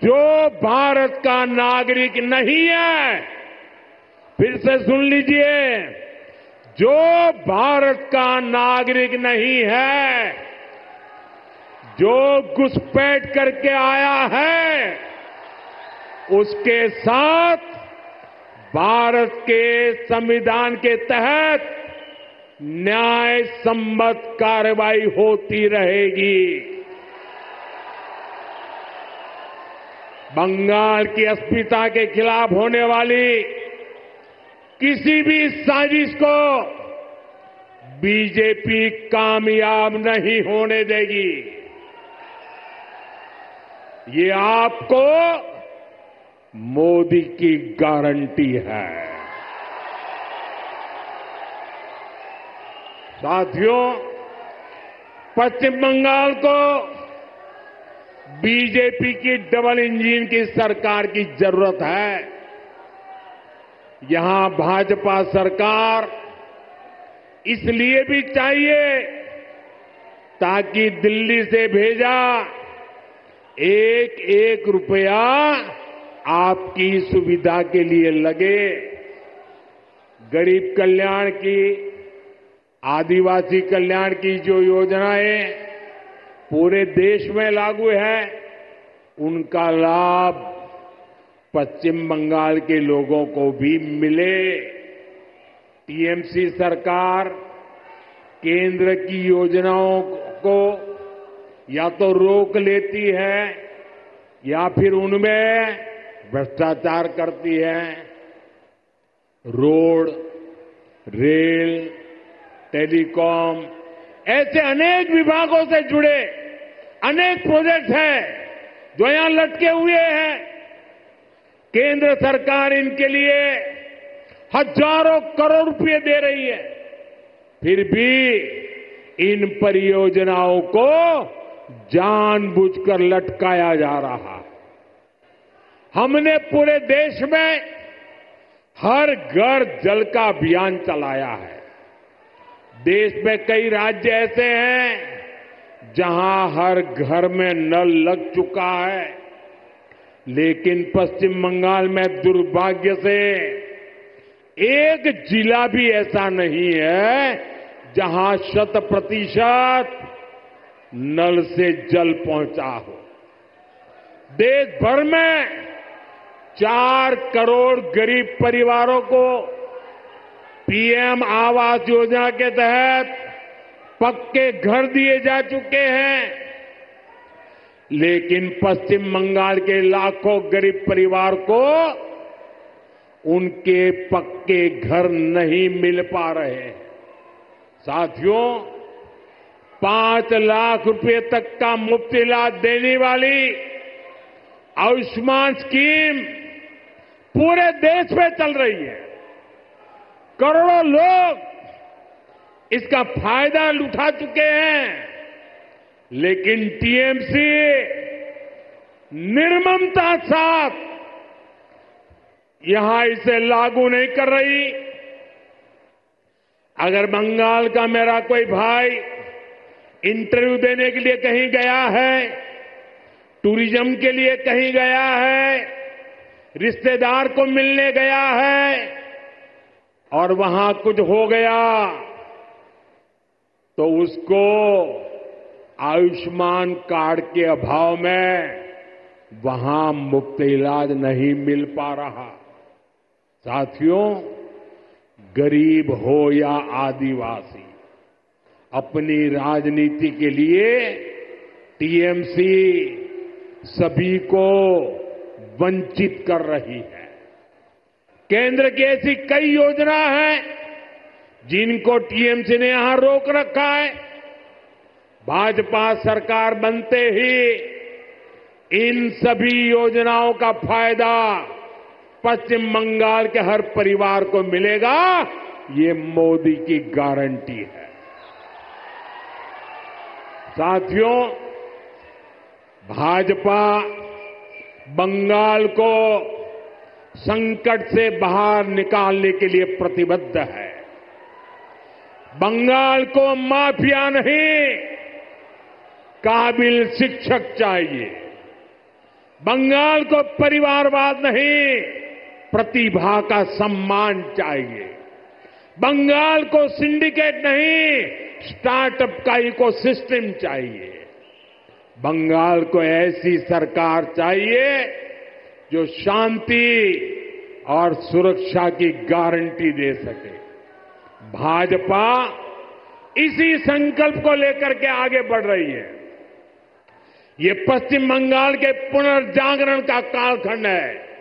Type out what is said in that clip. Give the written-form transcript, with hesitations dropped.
जो भारत का नागरिक नहीं है, फिर से सुन लीजिए, जो भारत का नागरिक नहीं है, जो घुसपैठ करके आया है, उसके साथ भारत के संविधान के तहत न्याय सम्मत कार्रवाई होती रहेगी। बंगाल की अस्मिता के खिलाफ होने वाली किसी भी साजिश को बीजेपी कामयाब नहीं होने देगी। ये आपको मोदी की गारंटी है। साथियों, पश्चिम बंगाल को बीजेपी की डबल इंजन की सरकार की जरूरत है। यहां भाजपा सरकार इसलिए भी चाहिए ताकि दिल्ली से भेजा एक एक रुपया आपकी सुविधा के लिए लगे। गरीब कल्याण की, आदिवासी कल्याण की जो योजनाएं पूरे देश में लागू है, उनका लाभ पश्चिम बंगाल के लोगों को भी मिले। टीएमसी सरकार केंद्र की योजनाओं को या तो रोक लेती है या फिर उनमें भ्रष्टाचार करती है। रोड, रेल, टेलीकॉम ऐसे अनेक विभागों से जुड़े अनेक प्रोजेक्ट हैं जो यहां लटके हुए हैं। केंद्र सरकार इनके लिए हजारों करोड़ रुपए दे रही है, फिर भी इन परियोजनाओं को जानबूझकर लटकाया जा रहा है। हमने पूरे देश में हर घर जल का अभियान चलाया है। देश में कई राज्य ऐसे हैं जहां हर घर में नल लग चुका है, लेकिन पश्चिम बंगाल में दुर्भाग्य से एक जिला भी ऐसा नहीं है जहां 100% नल से जल पहुंचा हो। देश भर में 4 करोड़ गरीब परिवारों को पीएम आवास योजना के तहत पक्के घर दिए जा चुके हैं, लेकिन पश्चिम बंगाल के लाखों गरीब परिवार को उनके पक्के घर नहीं मिल पा रहे हैं। साथियों, 5 लाख रुपए तक का मुफ्त इलाज देने वाली आयुष्मान स्कीम पूरे देश में चल रही है। करोड़ों लोग इसका फायदा उठा चुके हैं, लेकिन टीएमसी निर्ममता साथ यहां इसे लागू नहीं कर रही। अगर बंगाल का मेरा कोई भाई इंटरव्यू देने के लिए कहीं गया है, टूरिज्म के लिए कहीं गया है, रिश्तेदार को मिलने गया है और वहां कुछ हो गया, तो उसको आयुष्मान कार्ड के अभाव में वहां मुफ्त इलाज नहीं मिल पा रहा। साथियों, गरीब हो या आदिवासी, अपनी राजनीति के लिए टीएमसी सभी को वंचित कर रही है। केंद्र की ऐसी कई योजना हैं जिनको टीएमसी ने यहां रोक रखा है। भाजपा सरकार बनते ही इन सभी योजनाओं का फायदा पश्चिम बंगाल के हर परिवार को मिलेगा, ये मोदी की गारंटी है। साथियों, भाजपा बंगाल को संकट से बाहर निकालने के लिए प्रतिबद्ध है। बंगाल को माफिया नहीं, काबिल शिक्षक चाहिए। बंगाल को परिवारवाद नहीं, प्रतिभा का सम्मान चाहिए। बंगाल को सिंडिकेट नहीं, स्टार्टअप का इकोसिस्टम चाहिए। बंगाल को ऐसी सरकार चाहिए जो शांति और सुरक्षा की गारंटी दे सके। भाजपा इसी संकल्प को लेकर के आगे बढ़ रही है। ये पश्चिम बंगाल के पुनर्जागरण का कालखंड है।